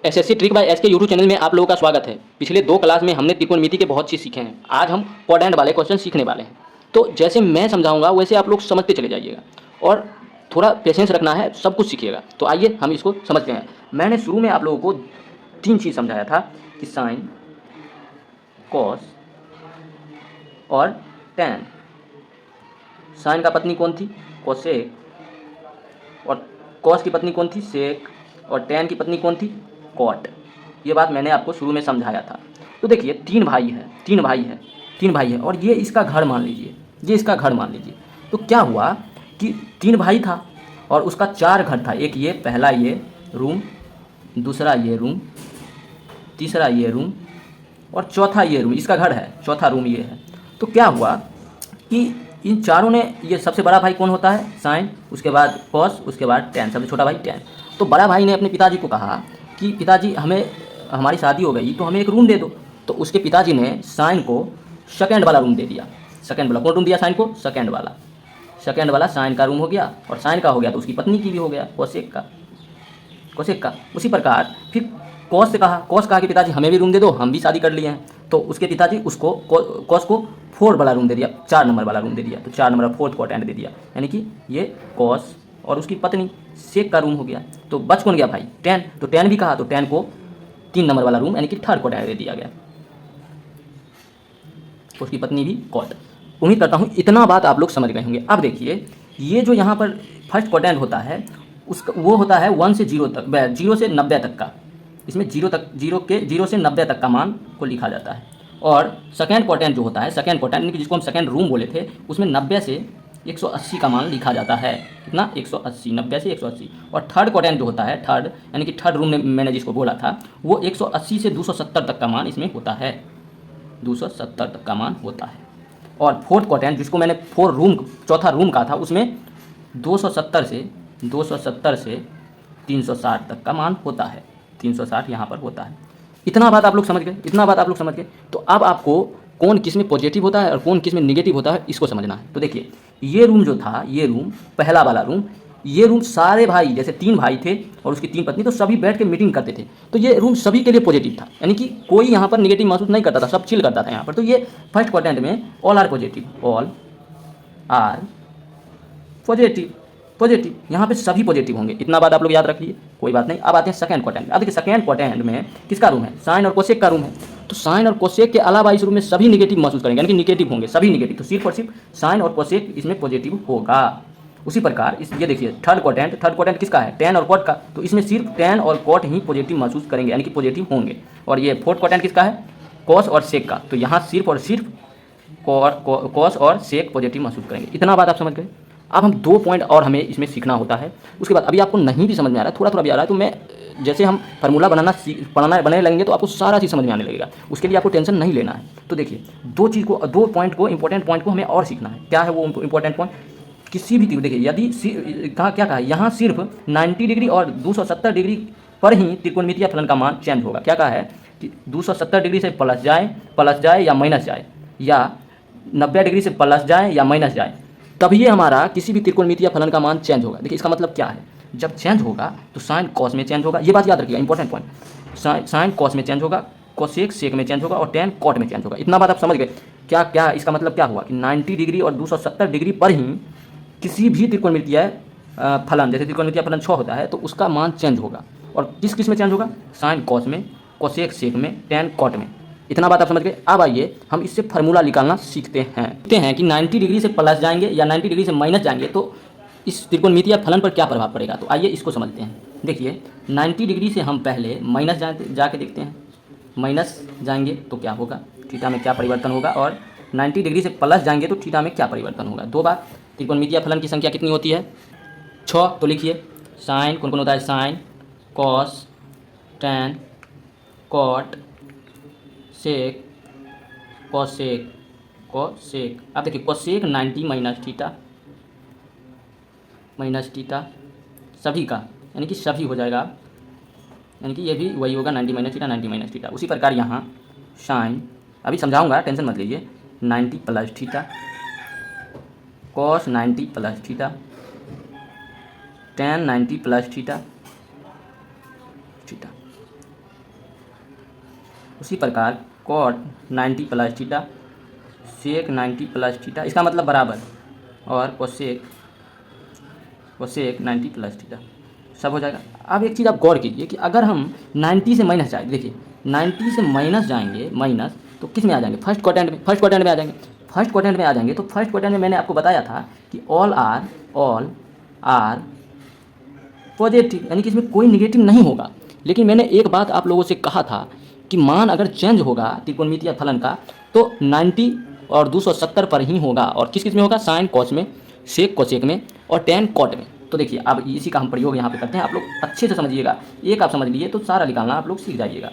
SSC trick by S के YouTube channel में आप लोगों का स्वागत है। पिछले 2 क्लास में हमने त्रिकोणमिति के बहुत चीज़ सीखे हैं। आज हम क्वाड्रेंट वाले क्वेश्चन सीखने वाले हैं। तो जैसे मैं समझाऊंगा वैसे आप लोग समझते चले जाइएगा और थोड़ा पेशेंस रखना है, सब कुछ सीखिएगा। तो आइए हम इसको समझते हैं। मैंने शुरू में आप लोगों को 3 चीज़ समझाया था कि साइन, कॉस और टैन। साइन का पत्नी कौन थी? कोसेक। और कॉस की पत्नी कौन थी? सेक। और टैन की पत्नी कौन थी? कॉट। ये बात मैंने आपको शुरू में समझाया था। तो देखिए तीन भाई है और ये इसका घर मान लीजिए। तो क्या हुआ कि 3 भाई था और उसका 4 घर था। एक ये, पहला ये रूम, दूसरा ये रूम, तीसरा ये रूम और चौथा ये रूम। इसका घर है, चौथा रूम ये है। तो क्या हुआ कि इन चारों ने, ये सबसे बड़ा भाई कौन होता है? साइन, उसके बाद कॉस, उसके बाद टैन, सबसे छोटा भाई टैन। तो बड़ा भाई ने अपने पिताजी को कहा कि पिताजी हमें, हमारी शादी हो गई तो हमें एक रूम दे दो। तो उसके पिताजी ने साइन को सेकेंड वाला रूम दे दिया। सेकेंड वाला कौन रूम दिया साइन को? सेकेंड वाला साइन का रूम हो गया। और साइन का हो गया तो उसकी पत्नी की भी हो गया, कोसेक का। उसी प्रकार फिर कॉस कहा कि पिताजी हमें भी रूम दे दो, हम भी शादी कर लिए हैं। तो उसके पिताजी उसको कॉस को 4 वाला रूम दे दिया, 4 नंबर वाला रूम दे दिया। तो 4 नंबर का 4th क्वाड्रेंट दे दिया, यानी कि ये कॉस और उसकी पत्नी सेक का रूम हो गया। तो बच कौन गया भाई? टैन। तो टैन भी कहा, तो टैन को 3 नंबर वाला रूम यानी कि 3rd क्वाड्रेंट दे दिया गया, उसकी पत्नी भी कॉट। उम्मीद करता हूँ इतना बात आप लोग समझ गए होंगे। अब देखिए ये जो यहाँ पर फर्स्ट क्वाड्रेंट होता है उसका वो होता है 1 से 0 तक, 0 से 90 तक का। इसमें 0 से 90 तक का मान को लिखा जाता है। और सेकेंड क्वाड्रेंट जो होता है, सेकेंड क्वाड्रेंट यानी कि जिसको हम सेकेंड रूम बोले थे, उसमें 90 से 180 का मान लिखा जाता है। कितना? 180, 90 से 180। और थर्ड क्वाड्रेंट जो होता है, थर्ड यानी कि थर्ड रूम में मैंने जिसको बोला था, वो 180 से 270 तक का मान इसमें होता है, 270 तक का मान होता है। और फोर्थ क्वाड्रेंट जिसको मैंने चौथा रूम कहा था, उसमें 270 से 360 तक का मान होता है। 360 यहाँ पर होता है। इतना बात आप लोग समझ गए। तो अब आपको कौन किस में पॉजिटिव होता है और कौन किस में निगेटिव होता है इसको समझना है। तो देखिए ये रूम जो था, ये रूम पहला वाला रूम, ये रूम सारे भाई, जैसे 3 भाई थे और उसकी 3 पत्नी, तो सभी बैठ के मीटिंग करते थे। तो ये रूम सभी के लिए पॉजिटिव था, यानी कि कोई यहाँ पर निगेटिव महसूस नहीं करता था, सब चिल करता था यहाँ पर। तो ये फर्स्ट क्वाड्रेंट में ऑल आर पॉजिटिव, यहाँ पे सभी पॉजिटिव होंगे। इतना बात आप लोग याद रखिए, कोई बात नहीं। अब आते हैं सेकंड क्वाड्रेंट। अब देखिए सेकंड क्वाड्रेंट में किसका रूम है? साइन और कोसेक का रूम है। तो साइन और कोसेक के अलावा इस रूम में सभी निगेटिव महसूस करेंगे, यानी कि निगेटिव होंगे, सभी निगेटिव। तो सिर्फ और सिर्फ साइन और कोसेक इसमें पॉजिटिव होगा। उसी प्रकार ये देखिए थर्ड क्वाड्रेंट किसका है? टैन और कॉट का। तो इसमें सिर्फ टैन और कॉट ही पॉजिटिव महसूस करेंगे, यानी कि पॉजिटिव होंगे। और ये फोर्थ क्वाड्रेंट किसका है? कॉस और सेक का। तो यहाँ सिर्फ और सिर्फ कॉस और सेक पॉजिटिव महसूस करेंगे। इतना बात आप समझ गए। अब हम 2 पॉइंट और हमें इसमें सीखना होता है। उसके बाद अभी आपको नहीं भी समझ में आ रहा है, थोड़ा भी आ रहा है, तो मैं जैसे हम फार्मूला बनाने लगेंगे तो आपको सारा चीज़ समझ में आने लगेगा। उसके लिए आपको टेंशन नहीं लेना है। तो देखिए 2 पॉइंट को, इंपॉर्टेंट पॉइंट को हमें और सीखना है। क्या है वो इंपॉर्टेंट पॉइंट? किसी भी देखिए यदि क्या कहा है यहाँ, सिर्फ 90 डिग्री और 270 डिग्री पर ही त्रिकोणमितीय फलन का मान चेंज होगा। क्या कहा है कि 270 डिग्री से प्लस जाए या माइनस जाए, या 90 डिग्री से प्लस जाए या माइनस जाए, तभी ये हमारा किसी भी त्रिकोणमितीय फलन का मान चेंज होगा। देखिए इसका मतलब क्या है? जब चेंज होगा तो साइन कॉस में चेंज होगा, ये बात याद रखिएगा, इंपॉर्टेंट पॉइंट। साइन कॉस में चेंज होगा, कोसेक सेक में चेंज होगा और टैन कॉट में चेंज होगा। इतना बात आप समझ गए। क्या इसका मतलब क्या हुआ कि 90 डिग्री और 270 डिग्री पर ही किसी भी त्रिकोणमितीय फलन, जैसे त्रिकोणमितीय फलन 6 होता है, तो उसका मान चेंज होगा। और किस में चेंज होगा? साइन कॉस में, कोसेक सेक में, टैन कॉट में। इतना बात आप समझ गए। अब आइए हम इससे फार्मूला निकालना सीखते हैं कि 90 डिग्री से प्लस जाएंगे या 90 डिग्री से माइनस जाएंगे तो इस त्रिकोणमितीय फलन पर क्या प्रभाव पड़ेगा। तो आइए इसको समझते हैं। देखिए 90 डिग्री से हम पहले माइनस जाके देखते हैं। माइनस जाएंगे तो क्या होगा, थीटा में क्या परिवर्तन होगा, और 90 डिग्री से प्लस जाएंगे तो थीटा में क्या परिवर्तन होगा। 2 बार। त्रिकोणमितीय फलन की संख्या कितनी होती है? 6। तो लिखिए साइन कौन होता है? साइन, कॉस, टैन, कॉट, सेक, कोसेक। अब देखिए कोसेक 90 माइनस थीटा सभी का, यानी कि सभी हो जाएगा, यानी कि ये भी वही होगा 90 माइनस थीटा। उसी प्रकार यहाँ साइन, अभी समझाऊंगा, टेंशन मत लीजिए, 90 plus theta, cos 90 plus theta, tan 90 plus theta. उसी प्रकार कॉट 90 प्लस थीटा, सेक 90 प्लस थीटा, इसका मतलब बराबर, और कोसेक 90 प्लस थीटा, सब हो जाएगा। अब एक चीज़ आप गौर कीजिए कि अगर हम 90 से माइनस जाए, देखिए 90 से माइनस जाएंगे, माइनस, तो किस में आ जाएंगे? फर्स्ट क्वाड्रेंट में, फर्स्ट क्वाड्रेंट में आ जाएंगे। फर्स्ट क्वाड्रेंट में आ जाएंगे तो फर्स्ट क्वाड्रेंट में मैंने आपको बताया था कि ऑल आर पॉजिटिव, यानी कि इसमें कोई निगेटिव नहीं होगा। लेकिन मैंने एक बात आप लोगों से कहा था कि मान अगर चेंज होगा त्रिकोणमितीय फलन का तो 90 और 270 पर ही होगा, और किस किस में होगा? साइन कॉस में, सेक कोसेक में, और टेन कॉट में। तो देखिए अब इसी का हम प्रयोग यहाँ पे करते हैं, आप लोग अच्छे से समझिएगा। एक आप समझ लिए तो सारा निकालना आप लोग सीख जाइएगा।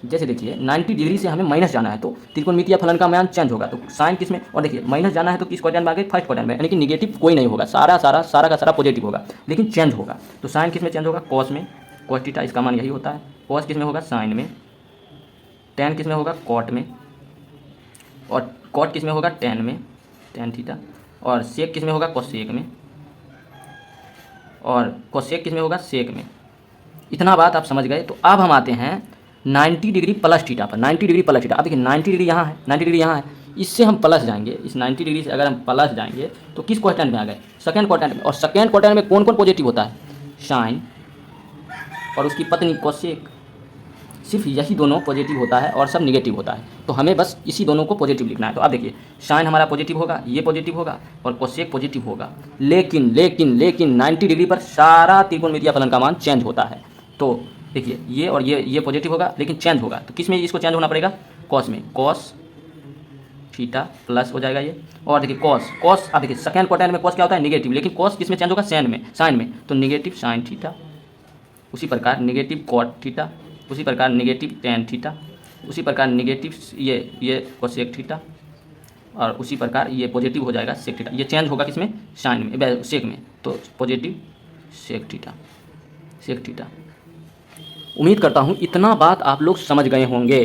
जैसे देखिए 90 डिग्री से हमें माइनस जाना है तो त्रिकोणमितीय फलन का मान चेंज होगा, तो साइन किस में, और देखिए माइनस जाना है तो किस क्वाड्रेंट में आ गए? फर्स्ट क्वाड्रेंट में, यानी कि निगेटिव कोई नहीं होगा, सारा का सारा पॉजिटिव होगा, लेकिन चेंज होगा। तो साइन किस में चेंज होगा? कॉस में, कॉस थीटा, इसका मान यही होता है। कॉस किस में होगा? साइन में। टेन किस में होगा? कॉट में। और कॉट किस में होगा? टेन में, टेन थीटा। और सेक किस में होगा? कोसेक में। और कोसेक किस में होगा? सेक में। इतना बात आप समझ गए। तो अब हम आते हैं 90 डिग्री प्लस थीटा पर। 90 डिग्री प्लस थीटा, अब देखिए 90 डिग्री यहाँ है, 90 डिग्री यहाँ है, इससे हम प्लस जाएंगे। इस 90 डिग्री से अगर हम प्लस जाएंगे तो किस क्वाड्रेंट में आ गए? सेकेंड क्वाड्रेंट में। और सेकेंड क्वाड्रेंट में कौन कौन पॉजिटिव होता है? साइन और उसकी पत्नी कोसेक, सिर्फ यही दोनों पॉजिटिव होता है और सब निगेटिव होता है। तो हमें बस इसी दोनों को पॉजिटिव लिखना है। तो अब देखिए साइन हमारा पॉजिटिव होगा, ये पॉजिटिव होगा, और कोसेक पॉजिटिव होगा। लेकिन 90 डिग्री पर सारा त्रिकोणमितीय फलन का मान चेंज होता है। तो देखिए ये और ये पॉजिटिव होगा, लेकिन चेंज होगा। तो किस में इसको चेंज होना पड़ेगा? कॉस में। कॉस थीटा प्लस हो जाएगा ये। और देखिए कॉस अब देखिए सेकेंड क्वाड्रेंट में कॉस क्या होता है? निगेटिव, लेकिन कॉस किस में चेंज होगा? साइन में। तो निगेटिव साइन थीटा, उसी प्रकार निगेटिव कॉट थीटा, उसी प्रकार निगेटिव टेन थीटा, उसी प्रकार निगेटिव ये कोसेक थीटा, और उसी प्रकार ये पॉजिटिव हो जाएगा सेक थीटा। ये चेंज होगा किसमें? साइन में, सेक में। तो पॉजिटिव सेक थीटा। उम्मीद करता हूँ इतना बात आप लोग समझ गए होंगे।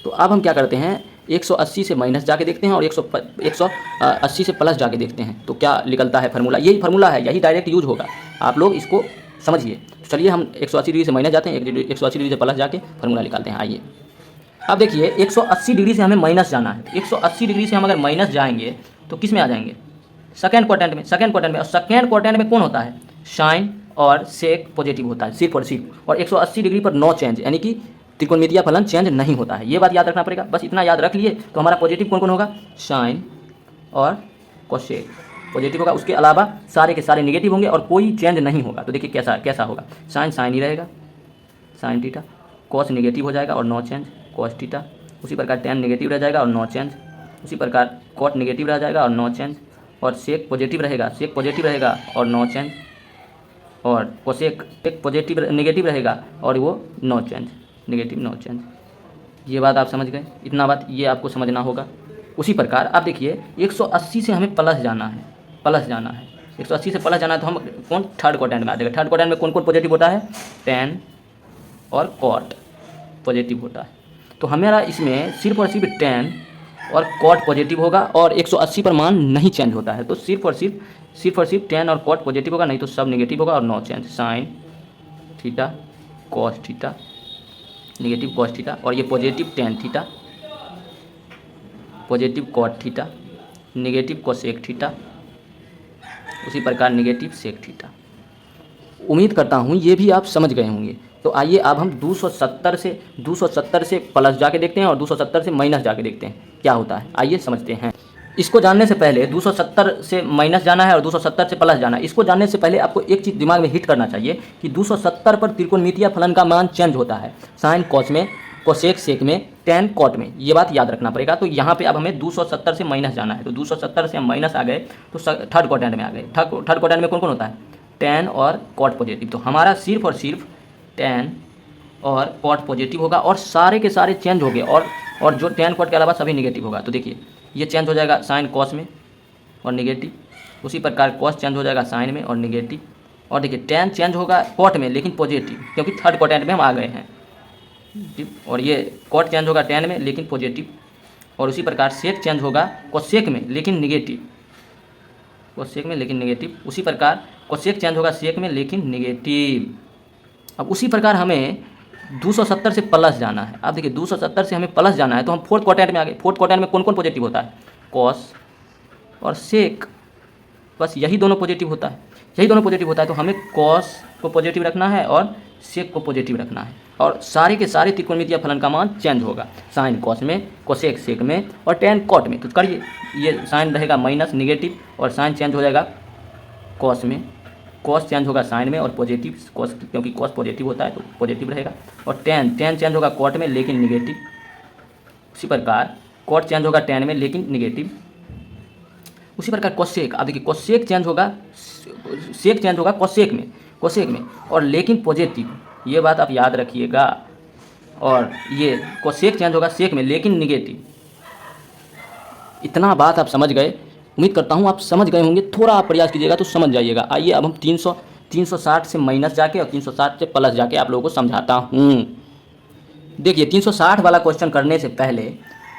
तो अब हम क्या करते हैं, 180 से माइनस जाके देखते हैं और 180 से प्लस जाके देखते हैं तो क्या निकलता है फार्मूला। यही फार्मूला है, यही डायरेक्ट यूज होगा, आप लोग इसको समझिए। चलिए हम 180 डिग्री से माइनस जाते हैं, 180 डिग्री से प्लस जाके फार्मूला निकालते हैं। आइए अब देखिए 180 डिग्री से हमें माइनस जाना है। 180 डिग्री से हम अगर माइनस जाएंगे तो किस में आ जाएंगे? सेकेंड क्वाड्रेंट में। और सेकेंड क्वाड्रेंट में कौन होता है? साइन और सेक पॉजिटिव होता है, सिर्फ और सिर्फ। और 180 डिग्री पर नो चेंज, यानी कि त्रिकोणमितीय फलन चेंज नहीं होता है। ये बात याद रखना पड़ेगा। बस इतना याद रख लिए तो हमारा पॉजिटिव कौन कौन होगा? साइन और कोसेक पॉजिटिव होगा, उसके अलावा सारे के सारे निगेटिव होंगे और कोई चेंज नहीं होगा। तो देखिए कैसा होगा? साइन ही रहेगा, साइन थीटा। कॉस निगेटिव हो जाएगा और नो चेंज, कॉस थीटा। उसी प्रकार टेन निगेटिव रह जाएगा और नो चेंज। उसी प्रकार कॉट निगेटिव रह जाएगा और नो चेंज। और सेक पॉजिटिव रहेगा और नो चेंज। और कोसेक एक पॉजिटिव नेगेटिव रहेगा और वो no change, negative no change. ये बात आप समझ गए। इतना बात ये आपको समझना होगा। उसी प्रकार अब देखिए 180 से हमें प्लस जाना है, 180 से प्लस जाना है तो हम कौन? थर्ड क्वाड्रेंट में आ जाएगा। थर्ड क्वाड्रेंट में कौन कौन पॉजिटिव होता है? टेन और कॉट पॉजिटिव होता है। तो हमारा इसमें सिर्फ और सिर्फ टेन और कॉट पॉजिटिव होगा और 180 पर मान नहीं चेंज होता है। तो सिर्फ और सिर्फ टेन और कॉट पॉजिटिव होगा, नहीं तो सब नेगेटिव होगा और no change. Sine theta cos theta, negative cos theta, और ये positive tan theta, positive cot theta, negative cosec theta, उसी प्रकार नेगेटिव सेक थीटा। उम्मीद करता हूँ ये भी आप समझ गए होंगे। तो आइए अब हम 270 से प्लस जाके देखते हैं और 270 से माइनस जाके देखते हैं क्या होता है। आइए समझते हैं। इसको जानने से पहले 270 से माइनस जाना है और 270 से प्लस जाना है। इसको जानने से पहले आपको एक चीज़ दिमाग में हिट करना चाहिए कि 270 पर त्रिकोणमितीय फलन का मान चेंज होता है, साइन कॉस में, कोसेक सेक में, टेन कॉट में। ये बात याद रखना पड़ेगा। तो यहाँ पे अब हमें 270 से माइनस जाना है। तो 270 से हम माइनस आ गए तो थर्ड क्वाड्रेंट में आ गए। थर्ड क्वाड्रेंट में कौन कौन होता है? टेन और कॉट पॉजिटिव। तो हमारा सिर्फ और सिर्फ टेन और कॉट पॉजिटिव होगा और सारे के सारे चेंज हो गए और जो टेन कॉट के अलावा सभी निगेटिव होगा। तो देखिए ये चेंज हो जाएगा साइन कॉस में और निगेटिव, उसी प्रकार कॉस चेंज हो जाएगा साइन में और निगेटिव, और देखिए टेन चेंज होगा कॉट में लेकिन पॉजिटिव, क्योंकि थर्ड क्वाड्रेंट में हम आ गए हैं। और ये कॉट चेंज होगा टेन में लेकिन पॉजिटिव, और उसी प्रकार सेक चेंज होगा कोसेक में लेकिन निगेटिव, कोसेक में लेकिन निगेटिव। उसी प्रकार कोसेक चेंज होगा सेक में लेकिन निगेटिव। अब उसी प्रकार हमें 270 से प्लस जाना है। आप देखिए 270 से हमें प्लस जाना है तो हम फोर्थ क्वाड्रेंट में आ गए। फोर्थ क्वाड्रेंट में कौन कौन पॉजिटिव होता है? कॉस और सेक, बस यही दोनों पॉजिटिव होता है, यही दोनों पॉजिटिव होता है। तो हमें कॉस को पॉजिटिव रखना है और सेक को पॉजिटिव रखना है, और सारे के सारे त्रिकोणमितीय फलन का मान चेंज होगा। साइन कॉस में, कोसेक सेक में और टेन कॉट में। तो करिए, ये साइन रहेगा माइनस निगेटिव और साइन चेंज हो जाएगा कॉस में, कॉस चेंज होगा साइन में और पॉजिटिव कॉस, क्योंकि कॉस पॉजिटिव होता है तो पॉजिटिव रहेगा। और टेन चेंज होगा कॉट में लेकिन निगेटिव। उसी प्रकार कॉट चेंज होगा टेन में लेकिन निगेटिव। उसी प्रकार कोसेक, अब देखिए कोसेक चेंज होगा, सेक चेंज होगा कोसेक में और लेकिन पॉजिटिव, ये बात आप याद रखिएगा। और ये कोसेक चेंज होगा सेक में लेकिन निगेटिव। इतना बात आप समझ गए, उम्मीद करता हूँ आप समझ गए होंगे। थोड़ा आप प्रयास कीजिएगा तो समझ जाइएगा। आइए अब हम 360 से माइनस जाके और 360 से प्लस जाके आप लोगों को समझाता हूँ। देखिए 360 वाला क्वेश्चन करने से पहले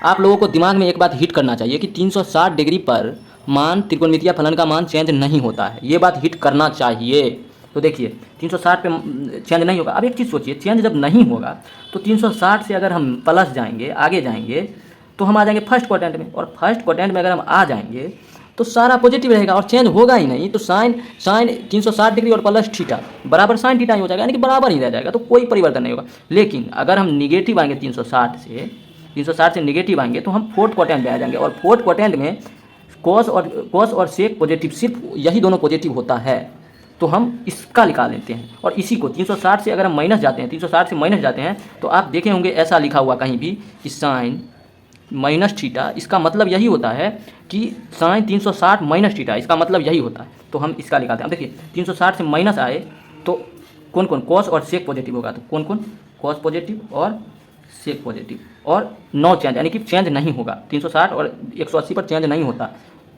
आप लोगों को दिमाग में एक बात हिट करना चाहिए कि 360 डिग्री पर मान त्रिकोणमितीय फलन का मान चेंज नहीं होता है। ये बात हिट करना चाहिए। तो देखिए 360 पे चेंज नहीं होगा। अब एक चीज़ सोचिए, चेंज जब नहीं होगा तो 360 से अगर हम प्लस जाएंगे, आगे जाएंगे, तो हम आ जाएंगे फर्स्ट क्वाड्रेंट में, और फर्स्ट क्वाड्रेंट में अगर हम आ जाएंगे तो सारा पॉजिटिव रहेगा और चेंज होगा ही नहीं। तो साइन 360 डिग्री और प्लस थीटा बराबर साइन थीटा ही हो जाएगा, यानी कि बराबर ही रह जाएगा, तो कोई परिवर्तन नहीं होगा। लेकिन अगर हम निगेटिव आएंगे 360 से निगेटिव आएंगे तो हम फोर्थ क्वाड्रेंट में आ जाएंगे, और फोर्थ क्वाड्रेंट में कॉस और सेक पॉजिटिव, सिर्फ यही दोनों पॉजिटिव होता है। तो हम इसका निकाल लेते हैं, और इसी को 360 से अगर हम माइनस जाते हैं, 360 से माइनस जाते हैं तो आप देखे होंगे ऐसा लिखा हुआ कहीं भी कि साइन माइनस थीटा, इसका मतलब यही होता है कि साइन 360 माइनस थीटा, इसका मतलब यही होता है। तो हम इसका निकालते हैं। अब देखिए 360 से माइनस आए तो कौन कौन, कॉस और सेक पॉजिटिव होगा, तो कौन कौन, कॉस पॉजिटिव और सेक पॉजिटिव, और नो चेंज, यानी कि चेंज नहीं होगा। 360 और 180 पर चेंज नहीं होता,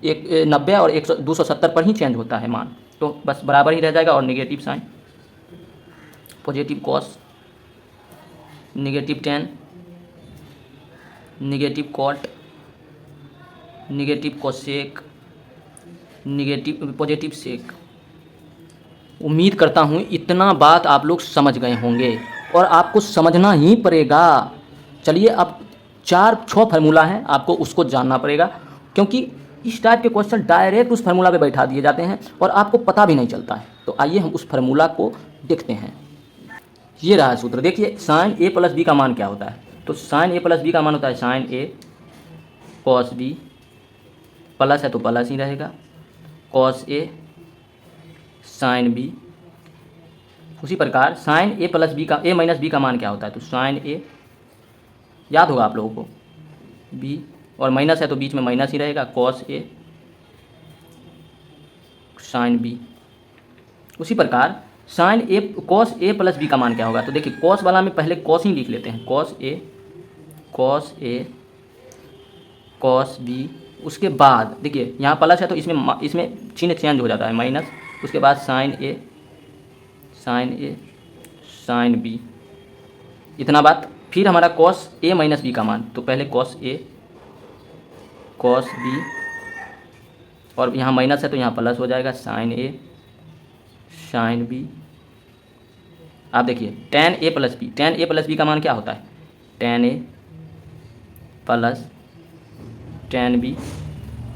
90 और 270 पर ही चेंज होता है मान, तो बस बराबर ही रह जाएगा। और negative sine, positive cos, negative tan, negative cot, negative cosec, negative positive sec. उम्मीद करता हूँ इतना बात आप लोग समझ गए होंगे, और आपको समझना ही पड़ेगा। चलिए अब 4-6 फार्मूला हैं, आपको उसको जानना पड़ेगा, क्योंकि इस टाइप के क्वेश्चन डायरेक्ट उस फार्मूला पे बैठा दिए जाते हैं और आपको पता भी नहीं चलता है। तो आइए हम उस फार्मूला को देखते हैं। ये रहा सूत्र। देखिए साइन ए प्लस बी का मान क्या होता है, तो साइन ए प्लस बी का मान होता है sign A cos B, plus है तो प्लस ही रहेगा, कॉस ए साइन बी। उसी प्रकार साइन ए प्लस बी का, ए माइनस बी का मान क्या होता है, तो साइन ए, याद होगा आप लोगों को, बी और माइनस है तो बीच में माइनस ही रहेगा, कॉस ए साइन बी। उसी प्रकार sine A cos A plus B का मान क्या होगा, तो देखिए कॉस वाला में पहले कॉस ही लिख लेते हैं, कॉस ए कॉस बी। उसके बाद देखिए यहाँ प्लस है तो इसमें चिन्ह चेंज हो जाता है, माइनस। उसके बाद साइन ए साइन बी, इतना बात। फिर हमारा कॉस ए माइनस बी का मान, तो पहले कॉस ए कॉस बी, और यहाँ माइनस है तो यहाँ प्लस हो जाएगा, साइन ए साइन बी। आप देखिए टेन ए प्लस बी का मान क्या होता है, टेन ए प्लस टेन बी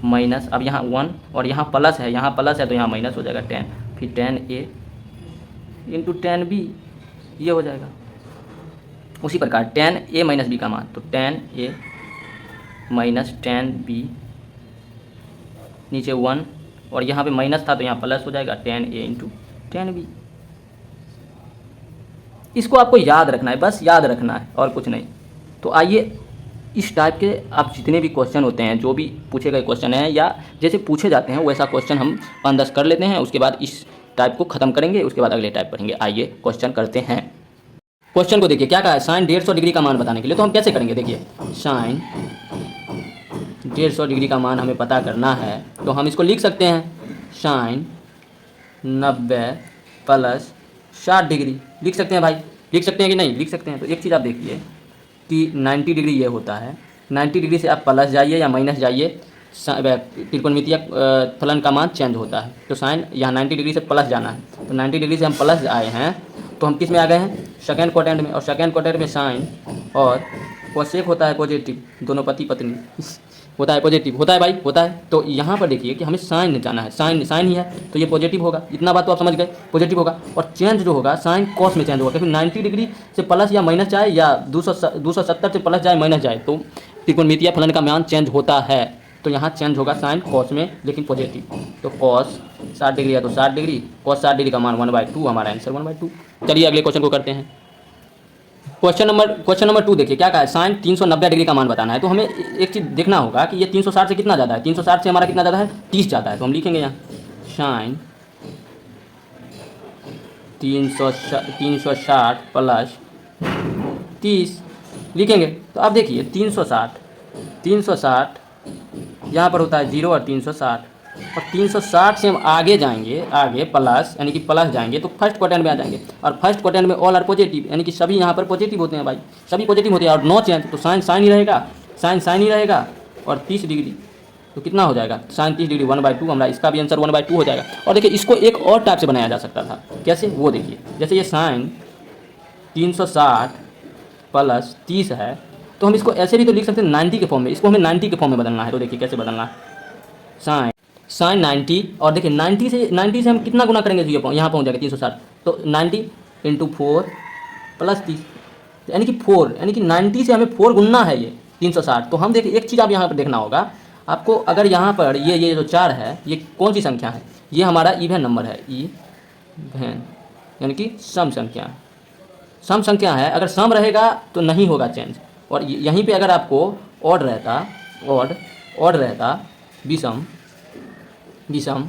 माइनस, अब यहाँ 1 और यहाँ प्लस है तो यहाँ माइनस हो जाएगा 10, फिर टेन ए इंटू टेन बी, ये हो जाएगा। उसी प्रकार टेन ए माइनस बी का मान, तो टेन ए माइनस टेन बी, नीचे 1 और यहाँ पे माइनस था तो यहाँ प्लस हो जाएगा, टेन ए इंटू टेन बी। इसको आपको याद रखना है, बस याद रखना है और कुछ नहीं। तो आइए इस टाइप के आप जितने भी क्वेश्चन होते हैं, जो भी पूछे गए क्वेश्चन हैं या जैसे पूछे जाते हैं वैसा क्वेश्चन हम 5-10 कर लेते हैं। उसके बाद इस टाइप को ख़त्म करेंगे, उसके बाद अगले टाइप पढ़ेंगे। आइए क्वेश्चन करते हैं। क्वेश्चन को देखिए क्या कहा है, साइन 150 डिग्री का मान बताने के लिए। तो हम कैसे करेंगे, देखिए साइन 150 डिग्री का मान हमें पता करना है, तो हम इसको लिख सकते हैं साइन 90 प्लस 60 डिग्री। लिख सकते हैं भाई, लिख सकते हैं कि नहीं, लिख सकते हैं। तो एक चीज़ आप देखिए कि 90 डिग्री ये होता है, 90 डिग्री से आप प्लस जाइए या माइनस जाइए, त्रिकोणमितीय फलन का मान चेंज होता है। तो साइन यहाँ 90 डिग्री से प्लस जाना है, तो 90 डिग्री से हम प्लस आए हैं तो हम किस में आ गए हैं, सेकेंड क्वाड्रेंट में। और सेकेंड क्वाड्रेंट में साइन और कोसेक होता है पॉजिटिव, दोनों पति पत्नी होता है पॉजिटिव, होता है भाई, होता है। तो यहाँ पर देखिए कि हमें साइन जाना है, साइन साइन ही है तो ये पॉजिटिव होगा, इतना बात तो आप समझ गए, पॉजिटिव होगा। और चेंज जो होगा साइन कॉस में चेंज होगा, क्योंकि 90 डिग्री से प्लस या माइनस जाए या 270 से प्लस जाए माइनस जाए तो त्रिकोणमितीय फलन का मान चेंज होता है। तो यहाँ चेंज होगा साइन कॉस में लेकिन पॉजिटिव। तो कॉस 60 डिग्री है तो 60 डिग्री, कॉस 60 डिग्री का मान 1/2, हमारा आंसर 1/2। चलिए अगले क्वेश्चन को करते हैं। क्वेश्चन नंबर 2 देखिए क्या कहा है, साइन 390 डिग्री का मान बताना है। तो हमें एक चीज़ देखना होगा कि ये 360 से कितना ज़्यादा है, 360 से हमारा कितना ज़्यादा है, 30 ज़्यादा है। तो हम लिखेंगे यहाँ साइन 360 प्लस 30 लिखेंगे। तो अब देखिए 360 यहाँ पर होता है 0 और 360, और 360 से हम आगे जाएंगे, आगे प्लस यानी कि प्लस जाएंगे तो फर्स्ट क्वाड्रेंट में आ जाएंगे। और फर्स्ट क्वाड्रेंट में ऑल आर पॉजिटिव, यानी कि सभी यहाँ पर पॉजिटिव होते हैं भाई, सभी पॉजिटिव होते हैं। और नो चेंज तो साइन साइन ही रहेगा, साइन साइन ही रहेगा। और 30 डिग्री तो कितना हो जाएगा, साइन 30 डिग्री 1/2, हमारा इसका भी आंसर 1/2 हो जाएगा। और देखिए इसको एक और टाइप से बनाया जा सकता था, कैसे वो देखिए, जैसे ये साइन 360 प्लस 30 है तो हम इसको ऐसे भी तो लिख सकते हैं 90 के फॉर्म में, इसको हमें 90 के फॉर्म में बदलना है। तो देखिए कैसे बदलना है, साइन 90 और देखिए 90 से हम कितना गुना करेंगे तो यहाँ पहुँच जाएगा 360। तो 90 × 4 प्लस 30 यानी कि 4, यानी कि 90 से हमें 4 गुना है ये 360। तो हम देखिए एक चीज़ आप यहाँ पर देखना होगा आपको, अगर यहाँ पर ये जो 4 है ये कौन सी संख्या है, ये हमारा इवन नंबर है, इवन यानी कि सम संख्या, सम संख्या है। अगर सम रहेगा तो नहीं होगा चेंज, और यहीं पे अगर आपको ऑड रहता विषम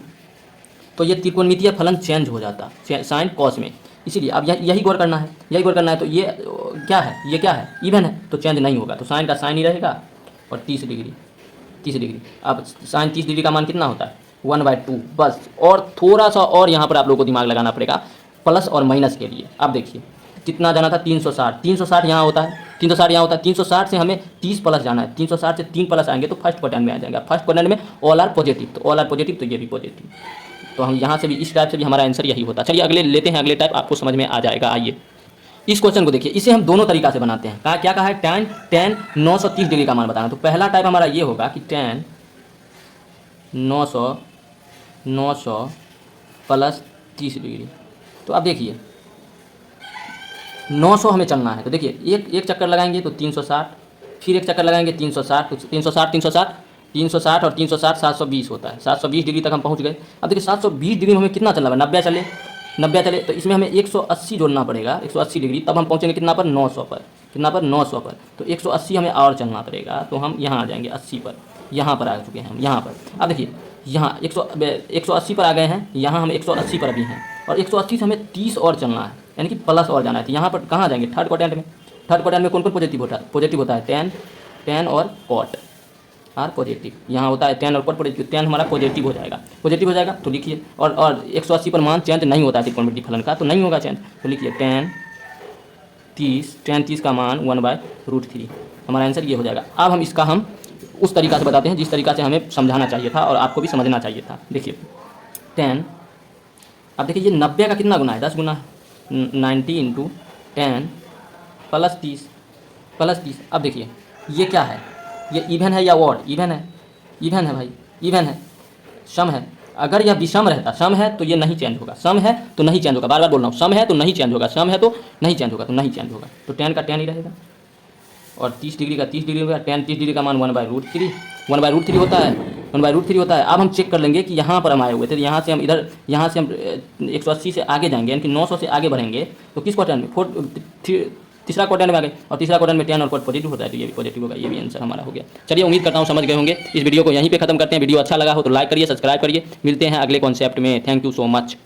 तो ये त्रिकोणमितीय फलन चेंज हो जाता साइन कॉस में। इसीलिए अब यही गौर करना है, यही गौर करना है। तो ये क्या है, ये क्या है, इवन है तो चेंज नहीं होगा, तो साइन का साइन ही रहेगा। और 30 डिग्री अब साइन 30 डिग्री का मान कितना होता है 1/2 बस। और थोड़ा सा और यहाँ पर आप लोगों को दिमाग लगाना पड़ेगा प्लस और माइनस के लिए। अब देखिए कितना जाना था 360 यहाँ होता है, 360 से हमें 30 प्लस जाना है, 360 से 3 प्लस आएंगे तो फर्स्ट क्वाड्रेंट में आ जाएगा। फर्स्ट क्वाड्रेंट में ऑल आर पॉजिटिव, तो ऑल आर पॉजिटिव तो ये भी पॉजिटिव। तो हम यहाँ से भी इस टाइप से भी हमारा आंसर यही होता है। चलिए अगले लेते हैं, अगले टाइप आपको समझ में आ जाएगा। आइए इस क्वेश्चन को देखिए, इसे हम दोनों तरीका से बनाते हैं। क्या कहा है, tan 930 डिग्री का मान बताना। तो पहला टाइप हमारा ये होगा कि tan 900 प्लस 30 डिग्री। तो अब देखिए 900 हमें चलना है, तो देखिए एक चक्कर लगाएंगे तो 360, फिर एक चक्कर लगाएंगे 360, तो 360 और 360 720 होता है। 720 डिग्री तक हम पहुंच गए। अब देखिए 720 डिग्री में हमें कितना चलना है, 90 चले तो इसमें हमें 180 जोड़ना पड़ेगा, 180 डिग्री, तब हम पहुंचेंगे कितना पर 900 पर, कितना पर 900 पर। तो 180 हमें और चलना पड़ेगा, तो हम यहाँ आ जाएंगे 80 पर, यहाँ पर आ चुके हैं हम यहाँ पर। अब देखिए यहाँ 180 पर आ गए हैं, यहाँ हम 180 पर अभी हैं, और 180 से हमें 30 और चलना है, यानी कि प्लस और जाना है। तो यहाँ पर कहाँ जाएंगे, थर्ड क्वाड्रेंट में। थर्ड क्वाड्रेंट में कौन कौन पॉजिटिव होता है tan और cot आर पॉजिटिव। यहाँ होता है tan और cot पॉजिटिव, tan हमारा पॉजिटिव हो जाएगा। तो लिखिए, और 180 पर मान चेंज नहीं होता है त्रिकोणमितीय फलन का, तो नहीं होगा चेंज। तो लिखिए tan 30 का मान 1/√3, हमारा आंसर ये हो जाएगा। अब हम इसका हम उस तरीका से बताते हैं जिस तरीका से हमें समझाना चाहिए था और आपको भी समझना चाहिए था। देखिए tan, अब देखिए ये 90 का कितना गुना है, 10 गुना है, 90 × tan प्लस 30। अब देखिए ये क्या है, ये इवन है या ऑड, इवन है भाई, इवन है, सम है। अगर यह विषम रहता, सम है तो ये नहीं चेंज होगा, सम है तो नहीं चेंज होगा, बार बार बोल रहा हूँ, सम है तो नहीं चेंज होगा, सम है तो नहीं चेंज होगा, तो नहीं चेंज होगा। तो tan का tan ही रहेगा, और 30 डिग्री का 30 डिग्री होगा। tan 30 डिग्री का मान 1/√3 होता है, 1/√3 होता है। अब हम चेक कर लेंगे कि यहाँ पर हम आए हुए थे, यहाँ से हम 180 से आगे जाएंगे, यानी कि 900 से आगे बढ़ेंगे तो किस क्वाड्रेंट में, तीसरा क्वाड्रेंट में आ गए, और तीसरा क्वाड्रेंट में tan और cot पॉजिटिव होता है, तो ये भी पॉजिटिव होगा, ये भी आंसर हमारा हो गया। चलिए उम्मीद करता हूँ समझ गए होंगे। इस वीडियो को यहीं पे खत्म करते हैं। वीडियो अच्छा लगा हो तो लाइक करिए, सब्सक्राइब करिए। मिलते हैं अगले कॉन्सेप्ट में। Thank you so much.